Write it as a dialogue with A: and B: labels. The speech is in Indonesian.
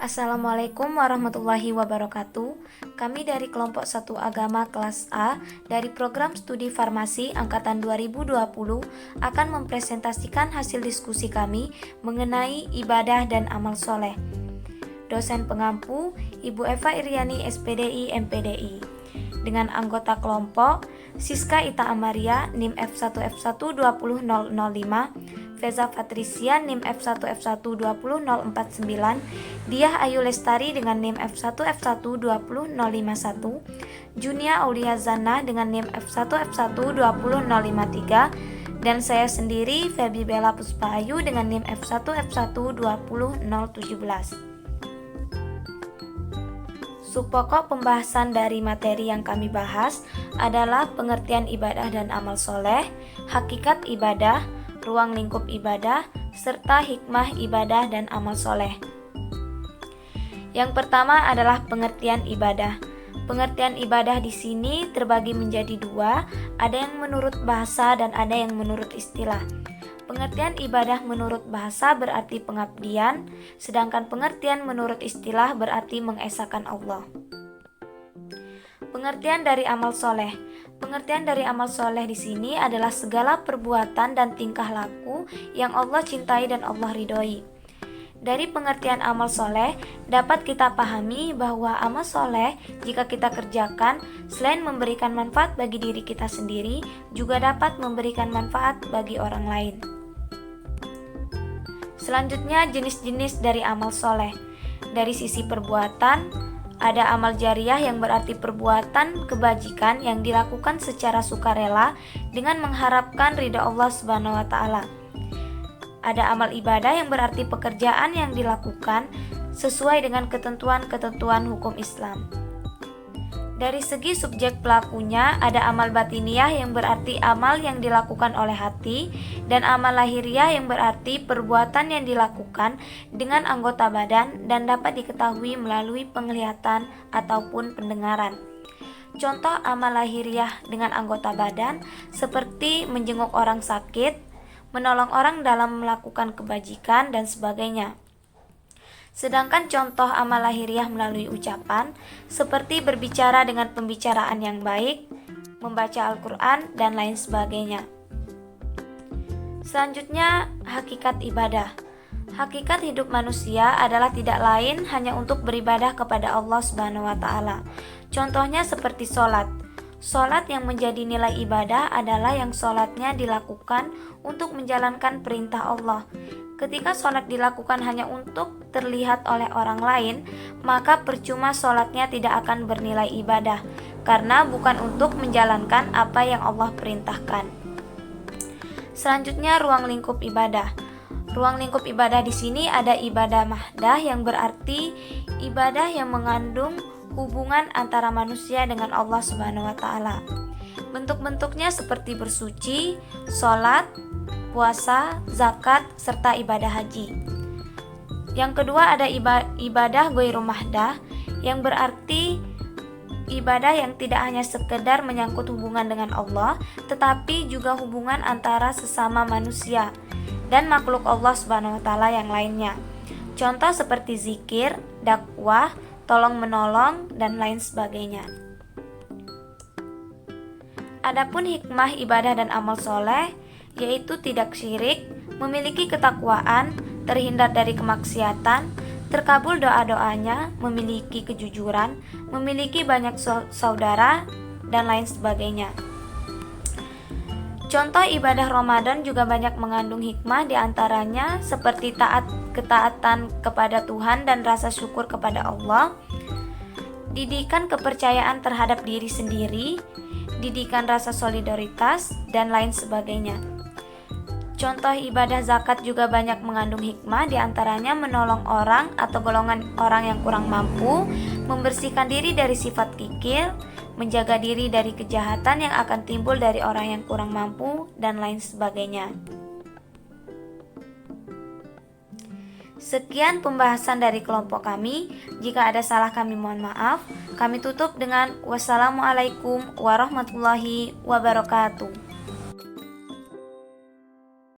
A: Assalamualaikum warahmatullahi wabarakatuh. Kami dari kelompok 1 agama kelas A dari program studi farmasi angkatan 2020 akan mempresentasikan hasil diskusi kami mengenai ibadah dan amal soleh. Dosen pengampu Ibu Eva Iriani SPDI MPDI. Dengan anggota kelompok Siska Ita Amaria NIM F1F1 20005, Feza Patricia NIM F1F1 20049, Diah Ayu Lestari dengan NIM F1F1 20051, Junia Aulia Zana dengan NIM F1F1 20053, dan saya sendiri Febi Bella Puspahayu dengan NIM F1F1 20017. Subpokok pembahasan dari materi yang kami bahas adalah pengertian ibadah dan amal soleh, hakikat ibadah, ruang lingkup ibadah, serta hikmah ibadah dan amal soleh. Yang pertama adalah pengertian ibadah. Pengertian ibadah di sini terbagi menjadi dua, ada yang menurut bahasa dan ada yang menurut istilah. Pengertian ibadah menurut bahasa berarti pengabdian, sedangkan pengertian menurut istilah berarti mengesahkan Allah. Pengertian dari amal soleh. Pengertian dari amal soleh di sini adalah segala perbuatan dan tingkah laku yang Allah cintai dan Allah ridhoi. Dari pengertian amal soleh dapat kita pahami bahwa amal soleh jika kita kerjakan selain memberikan manfaat bagi diri kita sendiri, juga dapat memberikan manfaat bagi orang lain. Selanjutnya jenis-jenis dari amal soleh. Dari sisi perbuatan, ada amal jariah yang berarti perbuatan kebajikan yang dilakukan secara sukarela dengan mengharapkan ridha Allah Subhanahu wa Ta'ala. Ada amal ibadah yang berarti pekerjaan yang dilakukan sesuai dengan ketentuan-ketentuan hukum Islam. Dari segi subjek pelakunya, ada amal batiniah yang berarti amal yang dilakukan oleh hati, dan amal lahiriah yang berarti perbuatan yang dilakukan dengan anggota badan dan dapat diketahui melalui penglihatan ataupun pendengaran. Contoh amal lahiriah dengan anggota badan seperti menjenguk orang sakit, menolong orang dalam melakukan kebajikan, dan sebagainya. Sedangkan contoh amal lahiriah melalui ucapan seperti berbicara dengan pembicaraan yang baik, membaca Al-Quran, dan lain sebagainya. Selanjutnya, hakikat ibadah. Hakikat hidup manusia adalah tidak lain hanya untuk beribadah kepada Allah Subhanahu wa Ta'ala. Contohnya seperti sholat. Sholat yang menjadi nilai ibadah adalah yang sholatnya dilakukan untuk menjalankan perintah Allah. Ketika sholat dilakukan hanya untuk terlihat oleh orang lain, maka percuma sholatnya tidak akan bernilai ibadah, karena bukan untuk menjalankan apa yang Allah perintahkan. Selanjutnya, ruang lingkup ibadah. Ruang lingkup ibadah di sini ada ibadah mahdah yang berarti ibadah yang mengandung hubungan antara manusia dengan Allah Subhanahu wa Ta'ala. Bentuk-bentuknya seperti bersuci, sholat, puasa, zakat, serta ibadah haji. Yang kedua ada ibadah ghairu mahdah yang berarti ibadah yang tidak hanya sekedar menyangkut hubungan dengan Allah, tetapi juga hubungan antara sesama manusia dan makhluk Allah Subhanahu wa Ta'ala yang lainnya. Contoh seperti zikir, dakwah, tolong menolong, dan lain sebagainya. Adapun hikmah ibadah dan amal soleh yaitu tidak syirik, memiliki ketakwaan, terhindar dari kemaksiatan, terkabul doa-doanya, memiliki kejujuran, memiliki banyak saudara, dan lain sebagainya. Contoh ibadah Ramadan juga banyak mengandung hikmah, diantaranya seperti ketaatan kepada Tuhan dan rasa syukur kepada Allah, didikan kepercayaan terhadap diri sendiri, didikan rasa solidaritas, dan lain sebagainya. Contoh ibadah zakat juga banyak mengandung hikmah, diantaranya menolong orang atau golongan orang yang kurang mampu, membersihkan diri dari sifat kikir, menjaga diri dari kejahatan yang akan timbul dari orang yang kurang mampu, dan lain sebagainya. Sekian pembahasan dari kelompok kami. Jika ada salah kami mohon maaf. Kami tutup dengan wassalamualaikum warahmatullahi wabarakatuh.